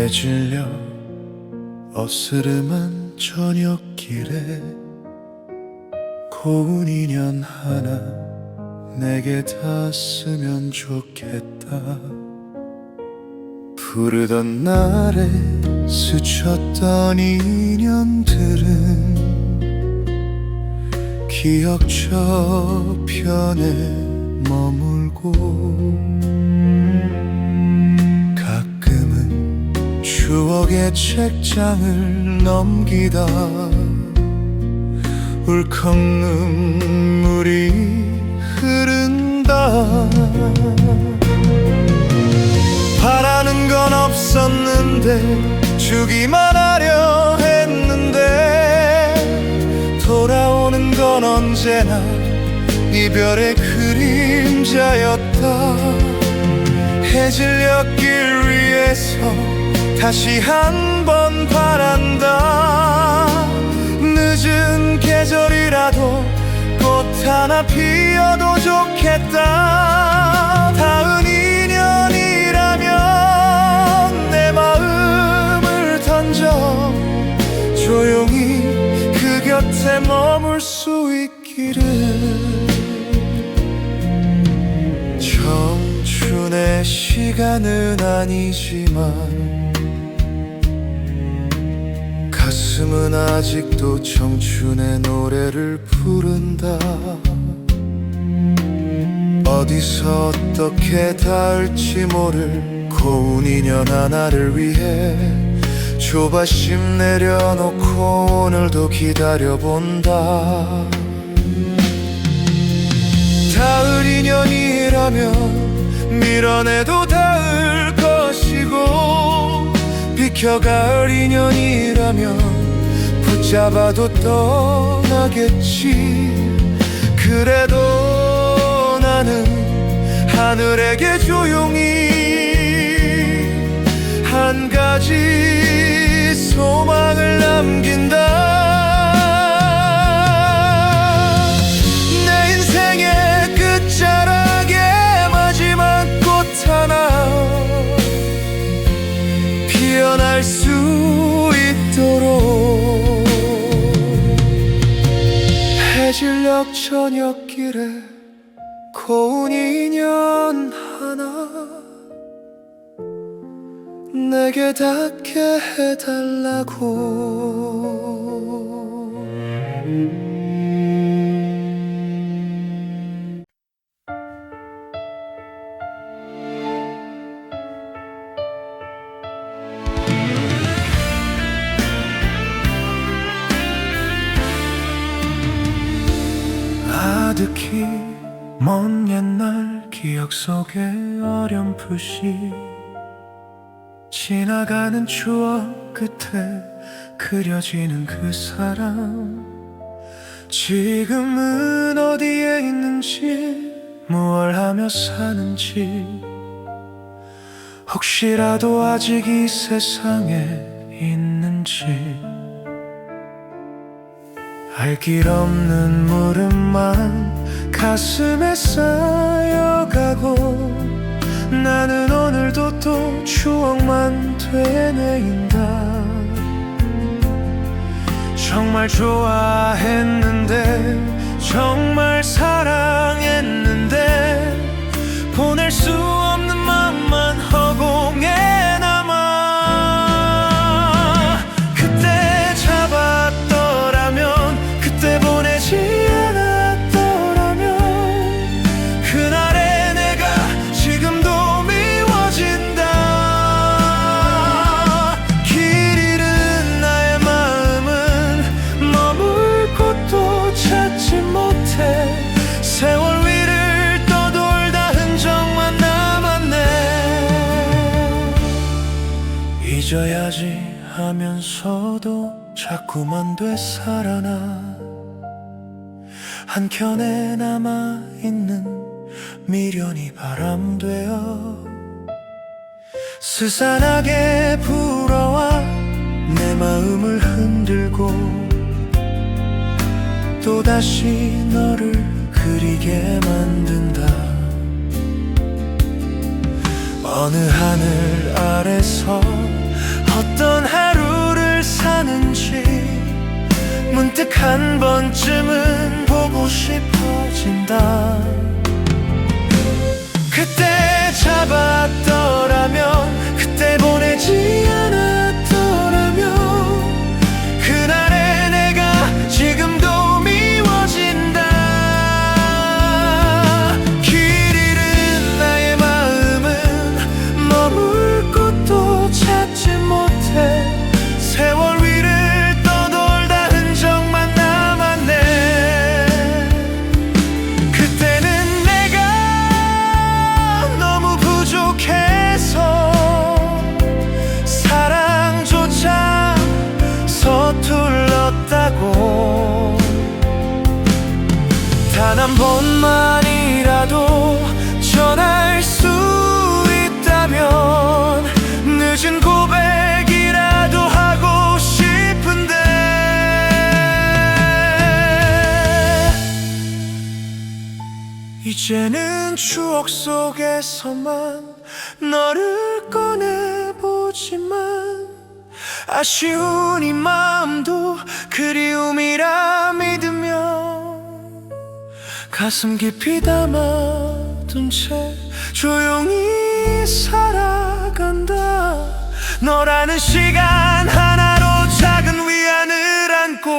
해질녘 어스름한 저녁길에 고운 인연 하나 내게 닿았으면 좋겠다. 부르던 날에 스쳤던 인연들은 기억 저편에 머물고 가끔은 추억의 책장을 넘기다 울컥 눈물이 흐른다. 바라는 건 없었는데 주기만 하려 했는데 돌아오는 건 언제나 이별의 그림자였다. 해질녘 길 위에서 다시 한 번 바란다. 늦은 계절이라도 꽃 하나 피어도 좋겠다. 닿은 인연이라면 내 마음을 던져 조용히 그 곁에 머물 수 있기를. 청춘의 시간은 아니지만 가슴은 아직도 청춘의 노래를 부른다. 어디서 어떻게 닿을지 모를 고운 인연 하나를 위해 조바심 내려놓고 오늘도 기다려본다. 닿을 인연이라면 밀어내도 닿을 것이고 비켜갈 인연이라면 붙잡아도 떠나겠지. 그래도 나는 하늘에게 조용히 한 가지 소망을 남긴다. 내 인생의 끝자락에 마지막 꽃 하나 피어날 수 있도록 해질녘 저녁길에 고운 인연 하나 내게 닿게 해달라고. 아득히 먼 옛날 기억 속에 어렴풋이 지나가는 추억 끝에 그려지는 그 사람. 지금은 어디에 있는지 무얼 하며 사는지 혹시라도 아직 이 세상에 있는지. 알 길 없는 물음만 가슴에 쌓여가고 나는 오늘도 또 추억만 되뇌인다. 정말 좋아했는데 정말 사랑했는데 보낼 수 없는 맘만 허공에 남아. 그때 잡았더라면 그때 보내지 않았더라면 그날의 내가 지금도 미워진다. 길 잃은 나의 마음은 머물 곳도 찾지 못해 세월 위를 떠돌다 흔적만 남았네. 잊어야지 하면서도 자꾸만 되살아나 한켠에 남아있는 미련이 바람되어 스산하게 불어와 내 마음을 흔들고 또다시 너를 그리게 만든다. 어느 하늘 아래서 한 번쯤은 보고 싶어진다. 그때 잡았더라면, 그때 보내지 않았더라면, 그날의 내가 지금도 미워진다. 길 잃은 나의 마음은 머물 곳도 찾지 못해. 세월 위를 떠돌다 흔적만 남았네. 그때는 내가 너무 부족해서 사랑조차 서툴렀다고. 단 한 번만이라도 전할 수 있다면 늦은 고백이라도 하고 싶은데. 이제는 추억 속에서만 너를 꺼내보지만, 아쉬운 이 마음도 그리움이라 믿으며 가슴 깊이 담아둔 채 조용히 살아간다. 너라는 시간 하나로 작은 위안을 안고.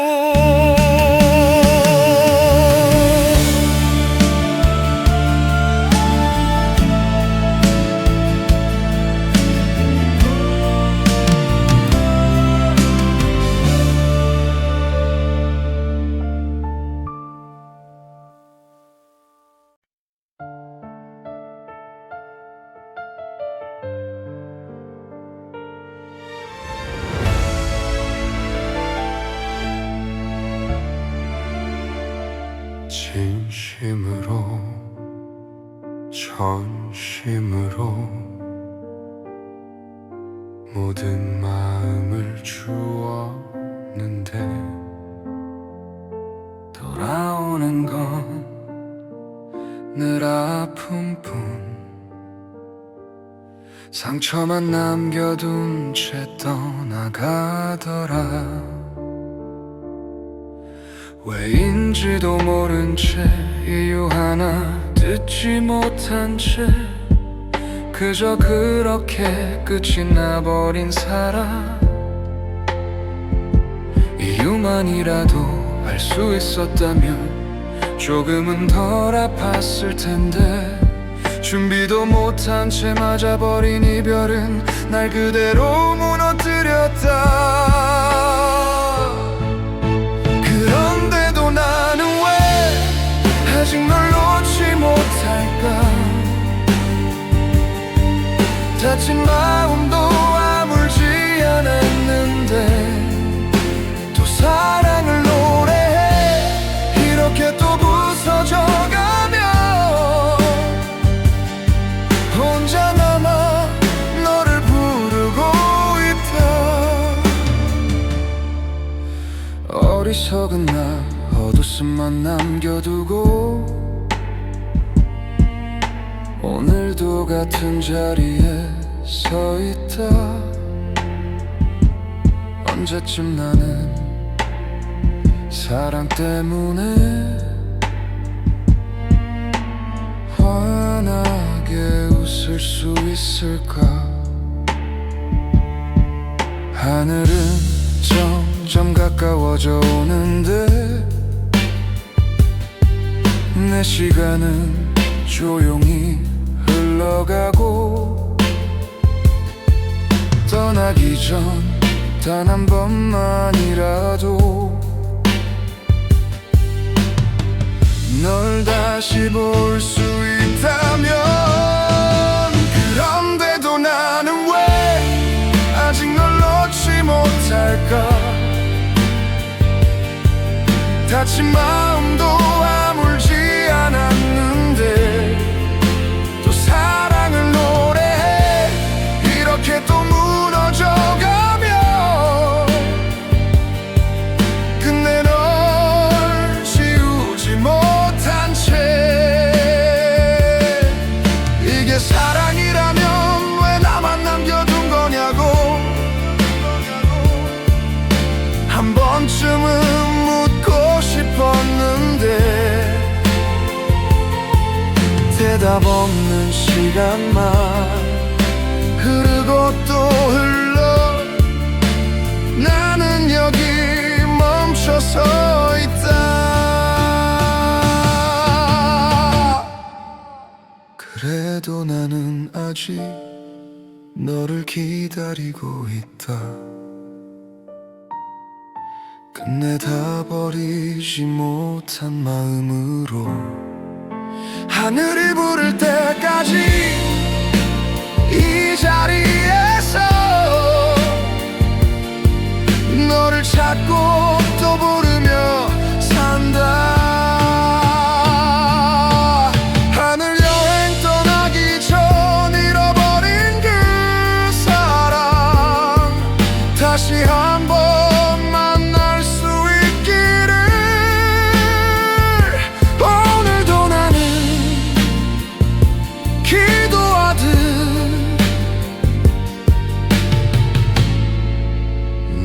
진심으로 전심으로 모든 마음을 주었는데, 돌아오는 건 늘 아픔뿐. 상처만 남겨둔 채 떠나가더라. 왜인지도 모른 채 이유 하나 듣지 못한 채 그저 그렇게 끝이 나버린 사람. 이유만이라도 알 수 있었다면 조금은 덜 아팠을 텐데, 준비도 못한 채 맞아버린 이별은 날 그대로 무너뜨렸다. 그런데도 나는 왜 아직 널 놓지 못할까. 다친 마음도 아물지 않았는데 또 사랑을 노래해. 이렇게 또 부서져가며 혼자 남아 너를 부르고 있다. 어리석은 나 헛웃음만 남겨두고 오늘도 같은 자리에 서 있다. 언제쯤 나는 사랑 때문에 환하게 웃을 수 있을까. 하늘은 점점 가까워져 오는데 내 시간은 조용히 흘러가고, 떠나기 전 단 한 번만이라도 널 다시 볼 수 있다면. 그런데도 나는 왜 아직 널 놓지 못할까. 다친 마음도 아물지 않았는데 또 사랑을 노래해. 이렇게 또 무너져가며 끝내 널 지우지 못한 채. 이게 사랑이라면 왜 나만 남겨둔 거냐고. 한 번쯤은 묻고 답 없는 시간만 흐르고 또 흘러 나는 여기 멈춰서 있다. 그래도 나는 아직 너를 기다리고 있다. 끝내 다 버리지 못한 마음으로 하늘이 부를 때까지 이 자리에서 너를 찾고 또 부르며 산다. 하늘 여행 떠나기 전 잃어버린 그 사랑 다시 한번 만날 수 있기를. 오늘도 나는 기도하듯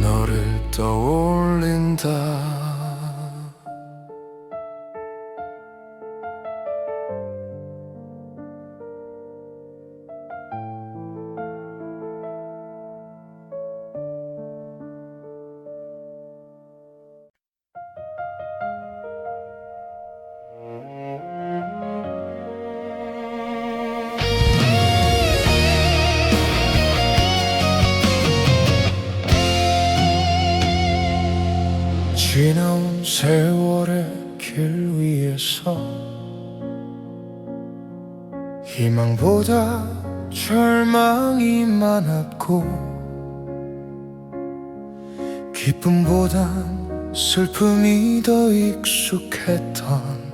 너를 떠올린다. 지나온 세월의 길 위에서 희망보다 절망이 많았고 기쁨보단 슬픔이 더 익숙했던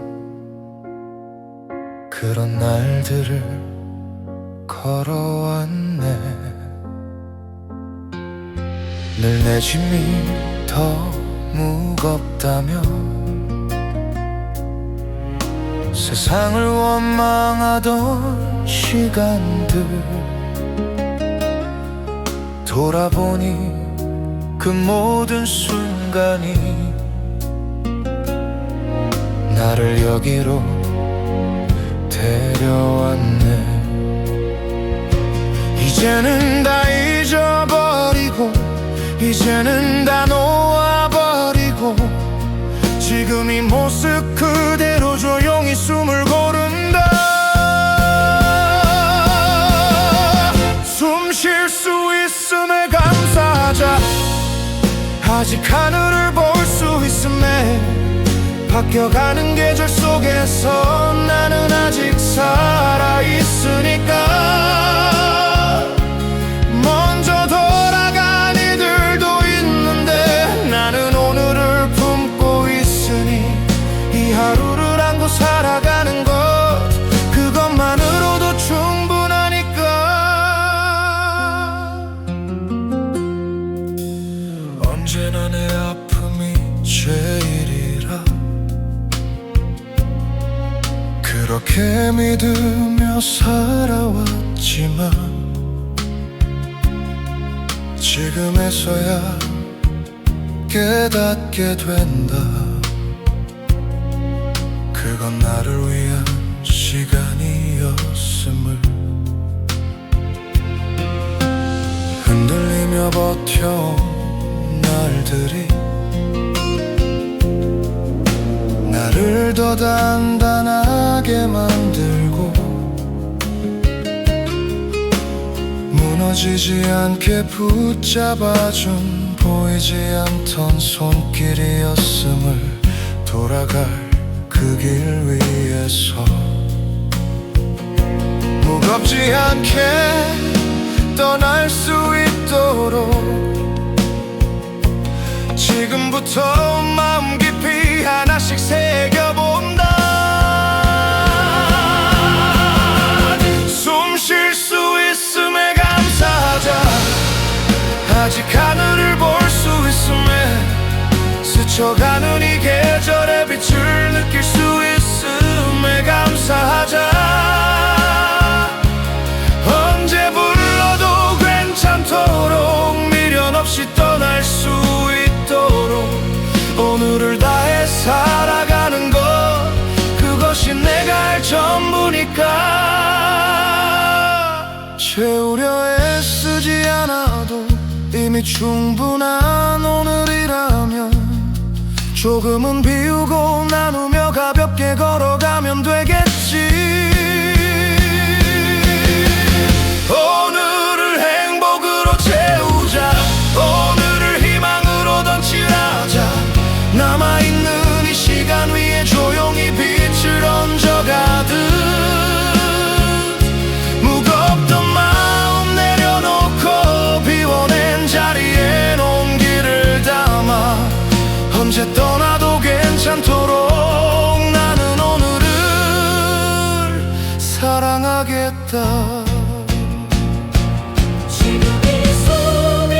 그런 날들을 걸어왔네. 늘 내 짐이 더 무겁다며 세상을 원망하던 시간들 돌아보니 그 모든 순간이 나를 여기로 데려왔네. 이제는 다 잊어버리고 이제는 다 놓아버리고 지금 이 모습 그대로 조용히 숨을 고른다. 숨 쉴 수 있음에 감사하자. 아직 하늘을 볼 수 있음에 바뀌어가는 계절 속에서 나는 아직 살아있으니까. 먼저 돌아간 이들도 있는데 나는 오늘을 품고 있으니 이 하루를 안고 살아가는 것 그것만으로도 충분하니까. 언제나 내 아픔이 제일이라 그렇게 믿으며 살아왔지만 지금에서야 깨닫게 된다. 그건 나를 위한 시간이었음을. 흔들리며 버텨온 날들이 나를 더 단단하게 만들고 무너지지 않게 붙잡아준 보이지 않던 손길이었음을. 돌아갈 그 길 위에서 무겁지 않게 떠날 수 있도록 지금부터 마음 깊이 하나씩 새겨본다. 숨 쉴 수 있음에 감사하자. 아직 하늘을 볼 수 있음에 스쳐가는 이 계절의 빛을 느낄 수 있음에 감사하자. 언제 불러도 괜찮도록 미련 없이 떠날 수 있도록 오늘을 다해 살아가는 것 그것이 내가 할 전부니까. 이미 충분한 오늘이라면 조금은 비우고 나누며 가볍게 걸어가면 되겠지. 오늘을 행복으로 채우자. 오늘을 희망으로 던칠하자. 남아있는 이 시간 위에 조용히 빛을 얹어가듯 무겁던 마음 내려놓고 비워낸 자리에 온기를 담아 언제 떠나도 괜찮도록 나는 오늘을 사랑하겠다. 지금 이 숨이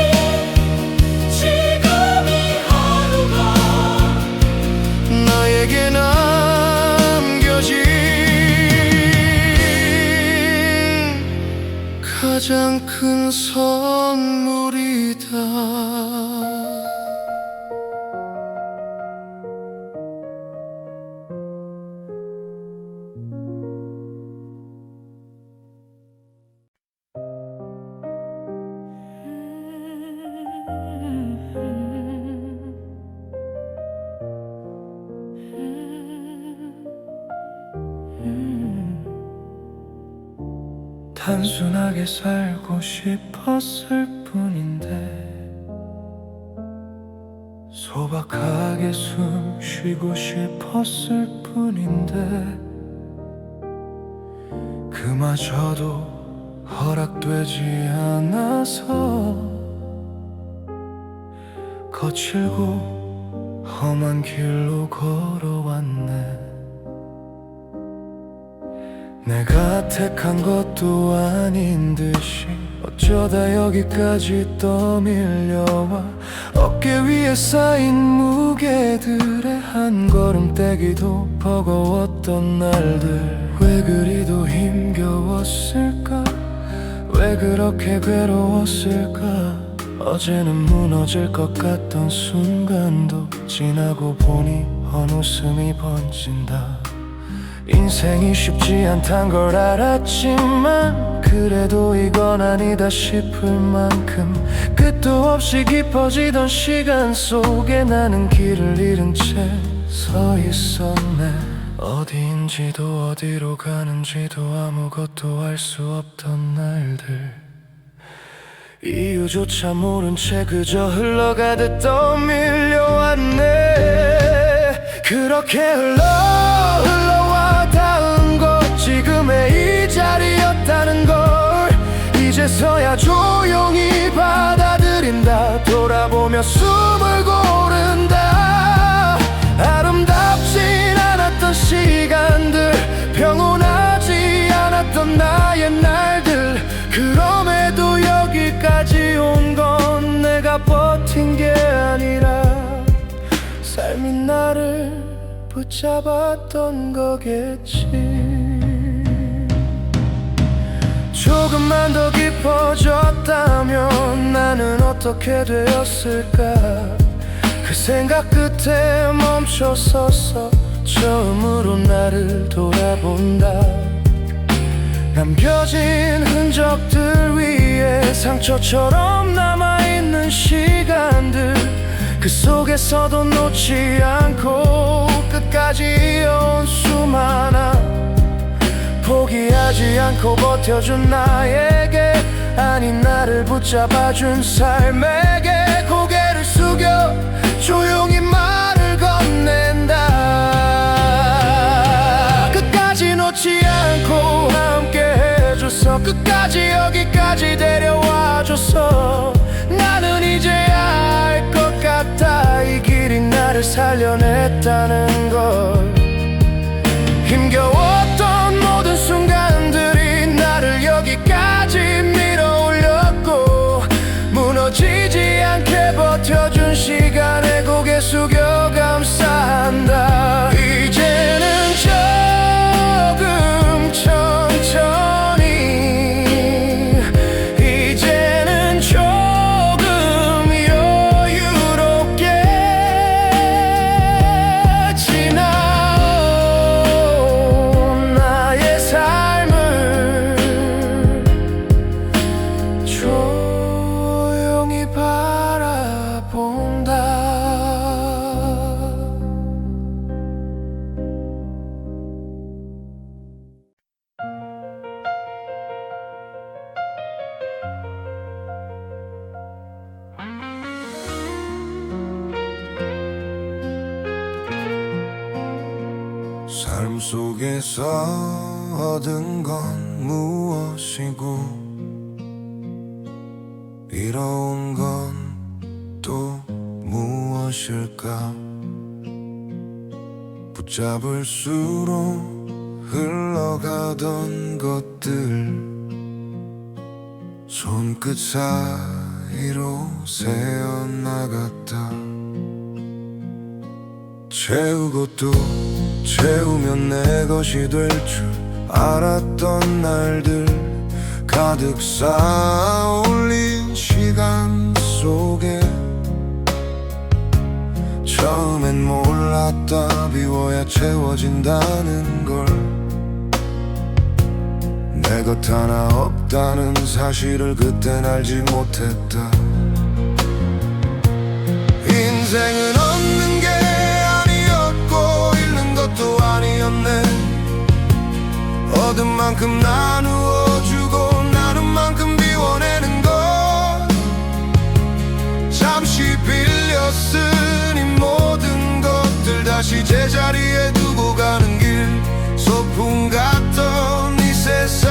지금 이 하루가 나에게 남겨진 가장 큰 선물이다. 단순하게 살고 싶었을 뿐인데 소박하게 숨 쉬고 싶었을 뿐인데 그마저도 허락되지 않아서 거칠고 험한 길로 걸어왔네. 내가 택한 것도 아닌 듯이 어쩌다 여기까지 떠밀려와 어깨 위에 쌓인 무게들의 한 걸음 떼기도 버거웠던 날들. 왜 그리도 힘겨웠을까? 왜 그렇게 괴로웠을까? 어제는 무너질 것 같던 순간도 지나고 보니 헌웃음이 번진다. 인생이 쉽지 않단 걸 알았지만 그래도 이건 아니다 싶을 만큼 끝도 없이 깊어지던 시간 속에 나는 길을 잃은 채 서 있었네. 어디인지도 어디로 가는지도 아무것도 알 수 없던 날들. 이유조차 모른 채 그저 흘러가듯 떠밀려왔네. 그렇게 흘러와 닿은 것 지금의 이 자리였다는 걸 이제서야 조용히 받아들인다. 돌아보며 숨을 고른다. 아름답진 않았던 시간들, 평온하지 않았던 나의 날들. 그럼에도 여기까지 온 건 내가 버틴 게 아니라 삶이 나를 붙잡았던 거겠지. 조금만 더 깊어졌다면 나는 어떻게 되었을까? 그 생각 끝에 멈춰섰어. 처음으로 나를 돌아본다. 남겨진 흔적들 위에 상처처럼 남아있는 시간들. 그 속에서도 놓지 않고 끝까지 이어온 수많아. 포기하지 않고 버텨준 나에게, 아니 나를 붙잡아준 삶에게 고개를 숙여 조용히 말을 건넨다. 끝까지 놓지 않고 함께 해줘서, 끝까지 여기까지 데려와줘서 나는 이제야 알 것 같아. 이 길이 나를 살려냈다는 걸. 힘겨웠던 모든 순간들이 나를 여기까지 밀어올렸고 무너지지 않게 버텨준 시간에 고개 숙여 감사한다. 이제는 조금 천천히, 이제는 조금 여유롭게 지나온 나의 삶을 조용히 봐 삶 속에서 얻은 건 무엇이고 잃어온 건 또 무엇일까? 붙잡을수록 흘러가던 것들 손끝 사이로 새어나갔다. 채우고 또 채우면 내 것이 될 줄 알았던 날들 가득 쌓아올린 시간 속에 처음엔 몰랐다. 비워야 채워진다는 걸, 내 것 하나 없다는 사실을 그땐 알지 못했다. 인생은 얻는 게 아니었고 잃는 것도 아니었네. 얻은 만큼 나누어 주고 나눈 만큼 비워내는 것, 잠시 빌렸으니 모든 것들 다시 제자리에 두고 가는 길, 소풍 같던 이 세상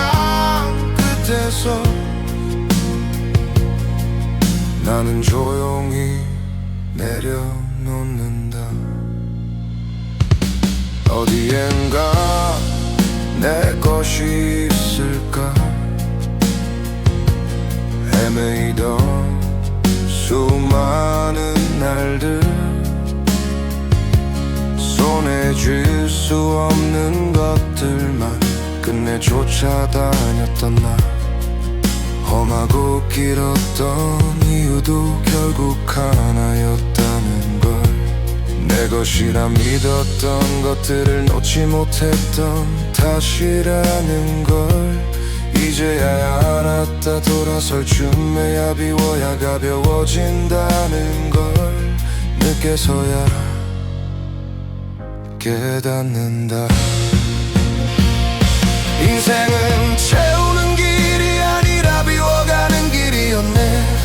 끝에서 나는 조용히 내려놓는다. 어디엔가 내 것이 있을까? 헤매이던 수많은 날들, 손에 쥘 수 없는 것들만 끝내 쫓아다녔던 나, 험하고 길었던 이유도 결국 하나였다는 걸, 내 것이라 믿었던 것들을 놓지 못했던 탓이라는 걸 이제야 알았다. 돌아설 쯤에야 비워야 가벼워진다는 걸 늦게서야 깨닫는다. 인생은 채우는 길이 아니라 비워가는 길이었네.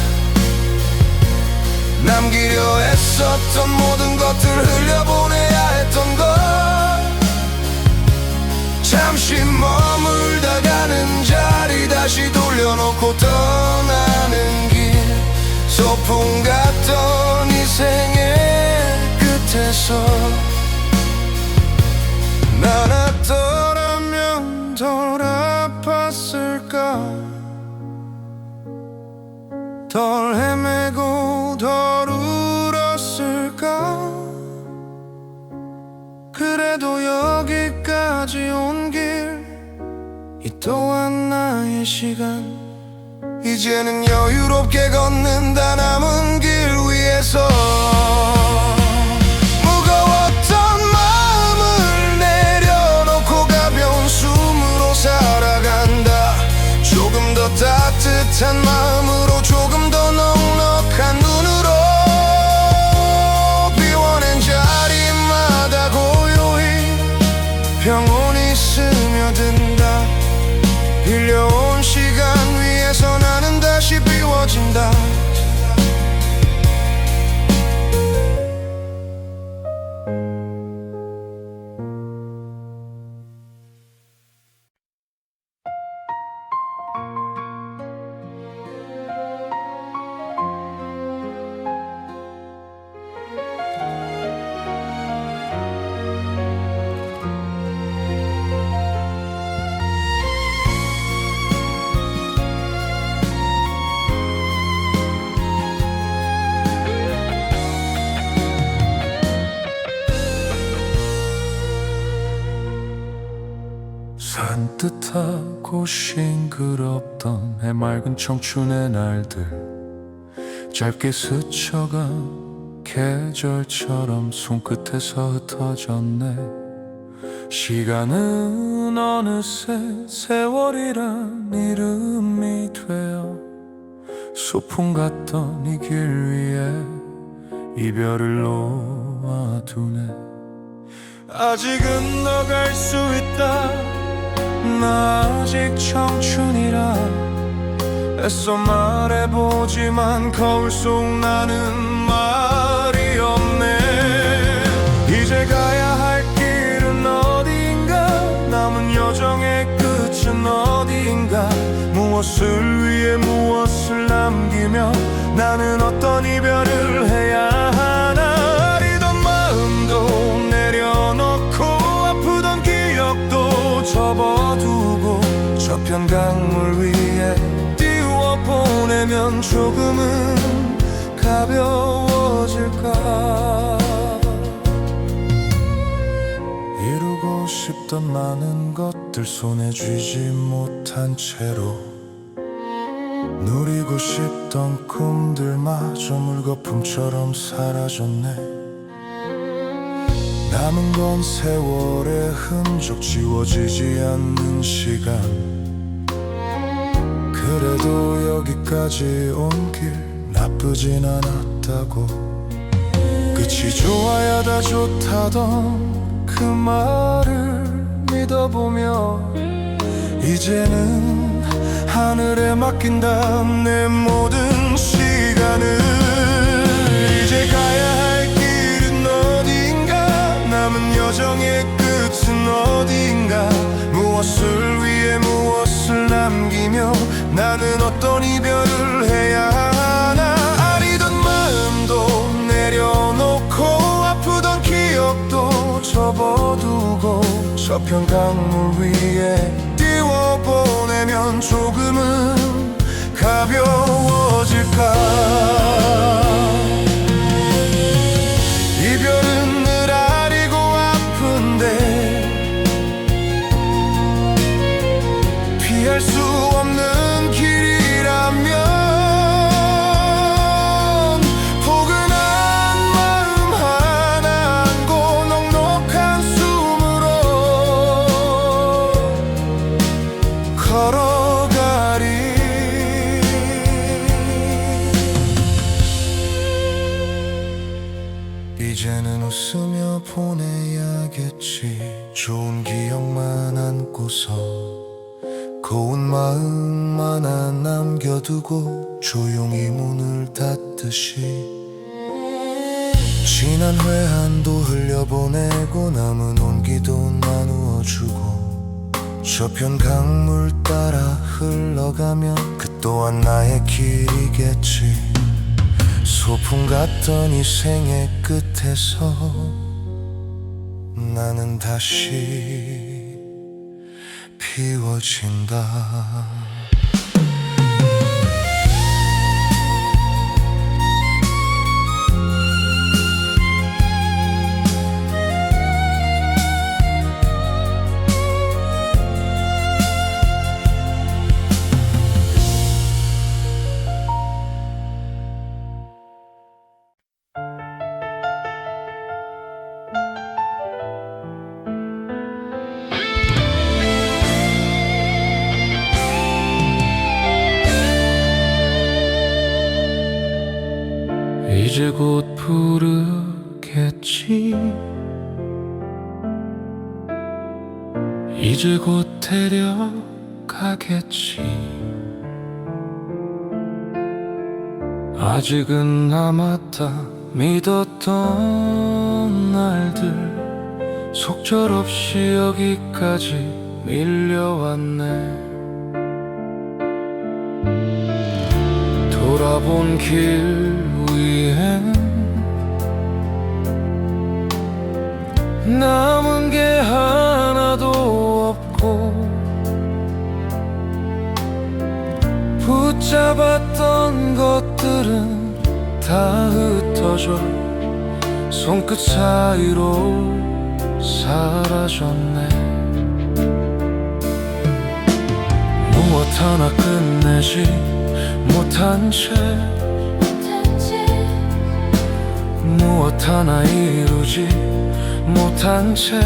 남기려 애썼던 모든 것들 흘려보내야 했던 걸, 잠시 머물다 가는 자리 다시 돌려놓고 떠나는 길, 소풍 같던 이 생의 끝에서 나았더라면 덜 아팠을까? 덜 헤매고 덜 울었을까? 그래도 여기까지 온 길, 이 또한 나의 시간, 이제는 여유롭게 걷는다. 남은 길 위에서 무거웠던 마음을 내려놓고 가벼운 숨으로 살아간다. 조금 더 따뜻한 마음으로, 조금 더 넉넉한 눈으로, 비워낸 자리마다 고요히 평온이 스며든다. 빌려온 시간 위에서 나는 다시 비워진다. 산뜻하고 싱그럽던 해맑은 청춘의 날들, 짧게 스쳐간 계절처럼 손끝에서 흩어졌네. 시간은 어느새 세월이란 이름이 되어 소풍 같던 이 길 위에 이별을 놓아두네. 아직은 너 갈 수 있다. 나 아직 청춘이라 애써 말해보지만 거울 속 나는 말이 없네. 이제 가야 할 길은 어딘가 무엇을 위해 무엇을 남기며 나는 어떤 이별을 해야 하나. 아리던 마음도 내려놓고 아프던 기억도 접어두고 저편 강물 위에 띄워보내면 조금은 가벼워질까. 이루고 싶던 많은 것들 손에 쥐지 못한 채로 누리고 싶던 꿈들마저 물거품처럼 사라졌네. 남은 건 세월의 흔적, 지워지지 않는 시간. 그래도 여기까지 온 길 나쁘진 않았다고. 끝이 좋아야 다 좋다던 그 말을 믿어보며 이제는 하늘에 맡긴다 내 모든 시간을. 이제 가야 할 길은 어딘가, 남은 여정의 끝은 어딘가. 무엇을 위해 무엇을 남기며 나는 어떤 이별을 해야 하나. 아리던 마음도 내려놓고 아프던 기억도 접어두고 저편 강물 위에 띄워보내면 조금은 가벼워질까. 이별은 늘 아리고 아픈데 피할 수 없는 길이라면 포근한 마음 하나 안고 넉넉한 숨으로 걸어가리. 이제는 웃으며 보내야겠지. 좋은 기억만 안고서 고운 마음 하나 남겨두고 조용히 문을 닫듯이 지난 회한도 흘려보내고 남은 온기도 나누어주고 저편 강물 따라 흘러가면 그 또한 나의 길이겠지. 소풍 같던 이 생의 끝에서 나는 다시 피워진다. 이제 곧 부르겠지. 이제 곧 데려가겠지. 아직은 남았다 믿었던 날들 속절없이 여기까지 밀려왔네. 돌아본 길 위엔 남은 게 하나도 없고 붙잡았던 것들은 다 흩어져 손끝 사이로 사라졌네. 무엇 하나 끝내지 못한 채 무엇 하나 이루지 못한 채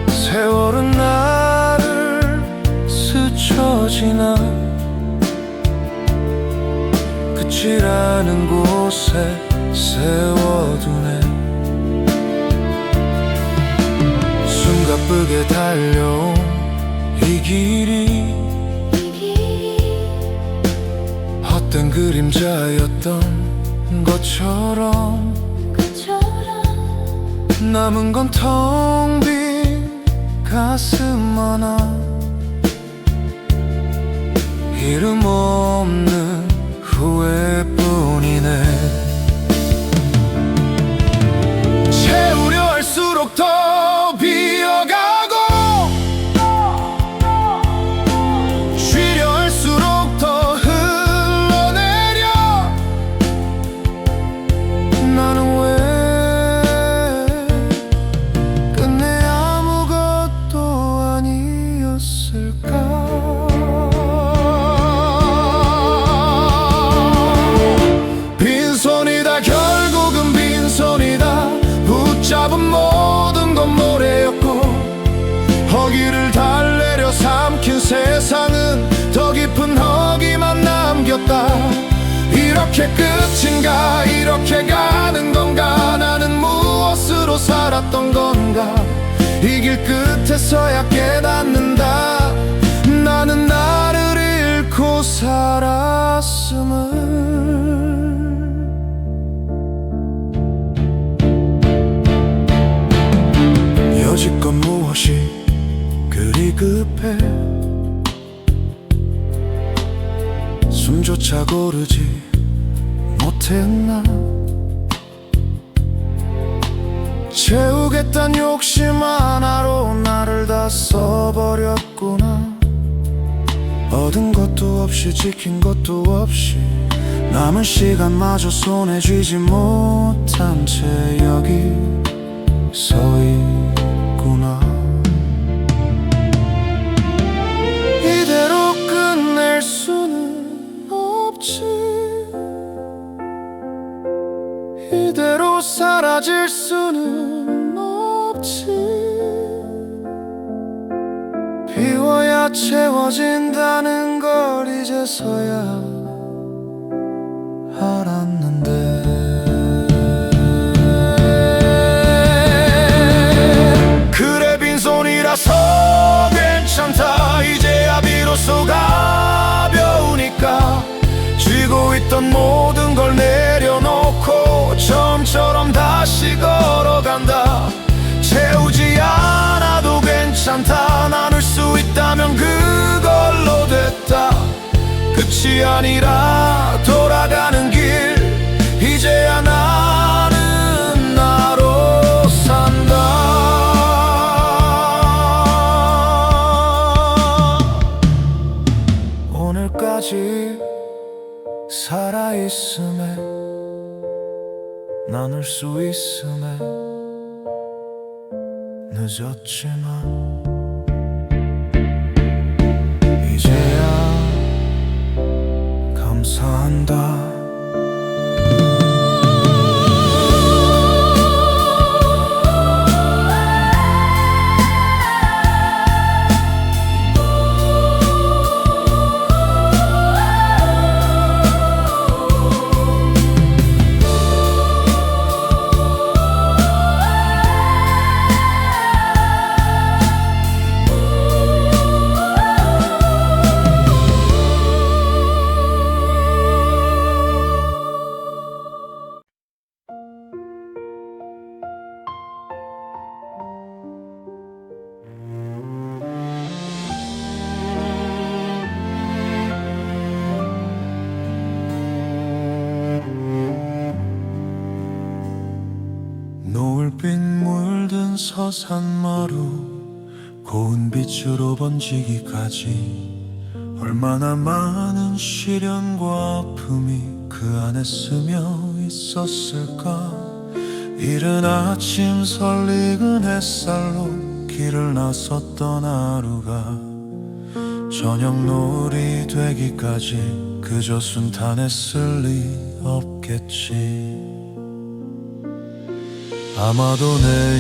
세월은 나를 스쳐 지나 끝이라는 곳에 세워두네. 숨가쁘게 달려온 이 길이 헛된 그림자였던 것처럼 남은 건 텅 빈 가슴 하나. 이름 없는 후회뿐이네. 채우려 할수록 더 비어가고 쉬려 할수록 더 흘러내려. 나는 왜 끝내 아무것도 아니었을까. 빈손이다, 결국은 빈손이다. 붙잡은 모든 건 모래였고 허기를 달래려 삼킨 세상은 더 깊은 허기만 남겼다. 이렇게 끝인가, 이렇게 가는 건가. 나는 무엇으로 살았던 건가. 이 길 끝에서야 깨닫는다. 나는 나를 잃고 살았음을. 여지껏 무엇이 그리 급해. 숨조차 고르지 못했나. 채우겠단 욕심 하나로 나를 다 써버렸구나. 얻은 것도 없이 지킨 것도 없이 남은 시간마저 손에 쥐지 못한 채 여기 서 있구나. 이대로 끝낼 수는 없지. 이대로 사라질 수는 없지. 비워야 채워진다는 걸 이제서야 알았는데. 그래 빈손이라서 괜찮다. 이제야 비로소 가벼우니까 쥐고 있던 모든 걸 내려놓고 처음처럼 다시 걸어간다. 채우지 않아도 괜찮다. 나눌 수 있다면 그걸로 됐다. 끝이 아니라 돌아가는 길. 이제야 나는 나로 산다. 오늘까지 살아있음에 나눌 수 있음에 늦었지만 이제야 감사한다. 노을빛 물든 서산마루 고운 빛으로 번지기까지 얼마나 많은 시련과 아픔이 그 안에 스며 있었을까. 이른 아침 설익은 햇살로 길을 나섰던 하루가 저녁 노을이 되기까지 그저 순탄했을 리 없겠지. 아마도 내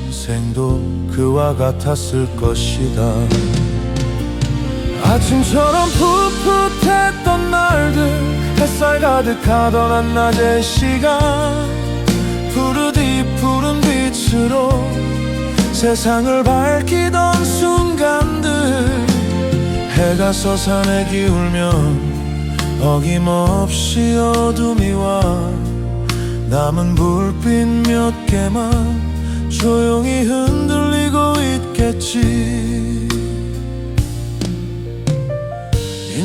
인생도 그와 같았을 것이다. 아침처럼 풋풋했던 날들, 햇살 가득하던 한낮의 시간, 푸르디 푸른 빛으로 세상을 밝히던 순간들. 해가 서산에 기울면 어김없이 어둠이 와 남은 불빛 몇 개만 조용히 흔들리고 있겠지.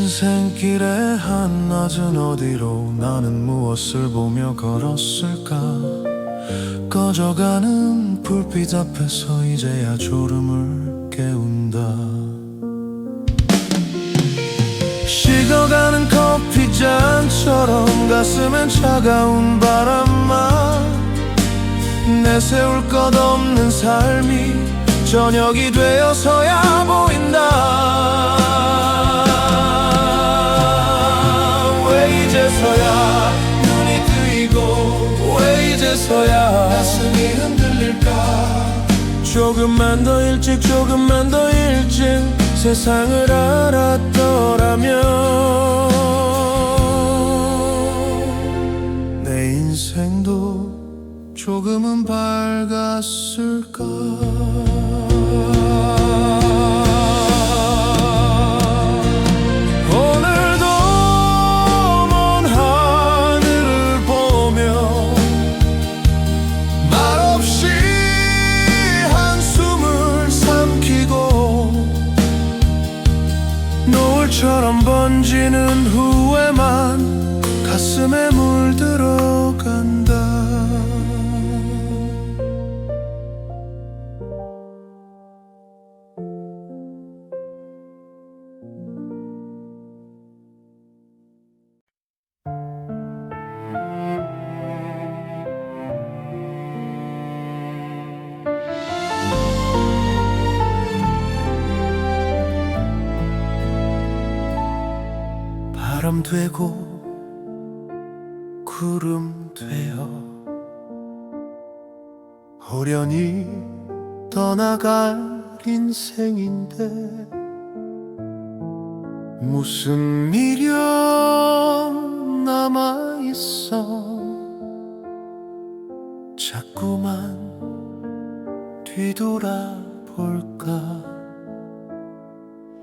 인생길의 한낮은 어디로 나는 무엇을 보며 걸었을까. 꺼져가는 불빛 앞에서 이제야 졸음을 깨운다. 식어가는 커피잔처럼 가슴엔 차가운 바람만 내세울 것 없는 삶이 저녁이 되어서야 보인다. 왜 이제서야 눈이 뜨이고 왜 이제서야 가슴이 흔들릴까. 조금만 더 일찍 조금만 더 일찍 세상을 알았더라면 내 인생도 조금은 밝았을까. 오늘도 먼 하늘을 보며 말없이 한숨을 삼키고 노을처럼 번지는 후회만 가슴에 물들어간다. 바람 되고 구름 되어 호련히 떠나갈 인생인데 무슨 미련 남아있어. 자꾸만 뒤돌아볼까.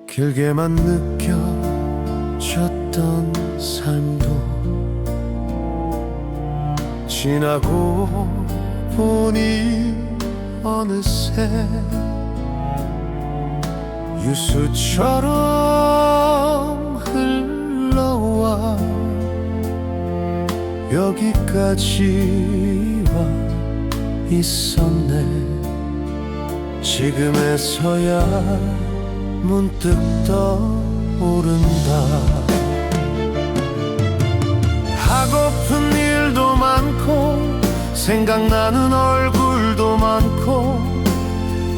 길게만 느껴졌던 삶도 지나고 보니 어느새 유수처럼 흘러와 여기까지 와 있었네. 지금에서야 문득 떠오른다. 하고픈 일도 많고 생각나는 얼굴도 많고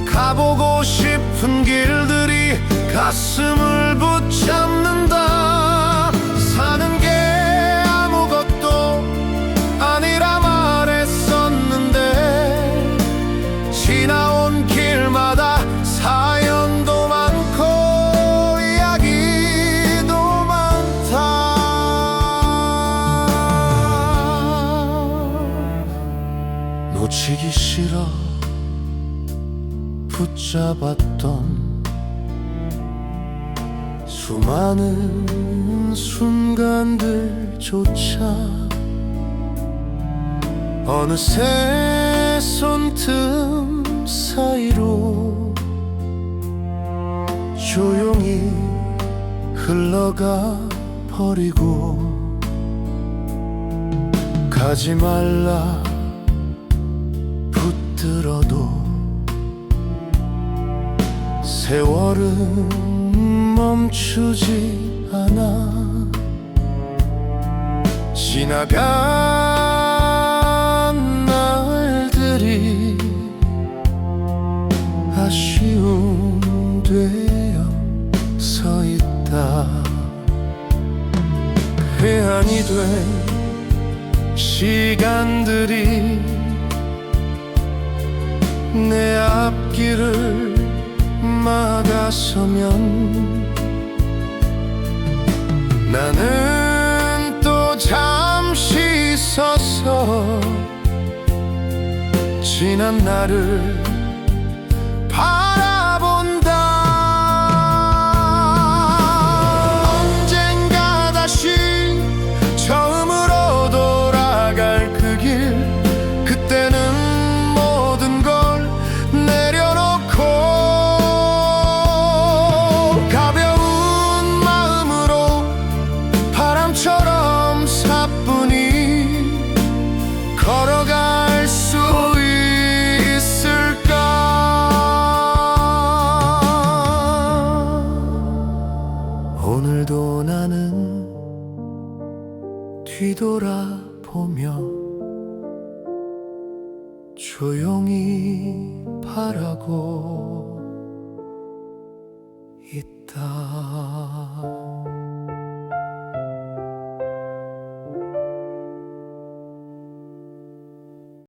가보고 싶은 길들이 가슴을 붙잡는다. 사는 게 아무것도 아니라 말했었는데 지나온 길마다 사연도 많고 이야기도 많다. 놓치기 싫어 붙잡았던 수많은 순간들조차 어느새 손틈 사이로 조용히 흘러가 버리고 가지 말라 붙들어도 세월은 멈추지 않아. 지나간 날들이 아쉬움 되어 서 있다. 회한이 된 시간들이 내 앞길을 막아서면 나는 또 잠시 서서 지난 날을 바라본다. 언젠가 다시 처음으로 돌아갈 그 길, 그때는 모든 걸 내려놓고 가벼운 마음으로 뒤돌아보며 조용히 바라고 있다.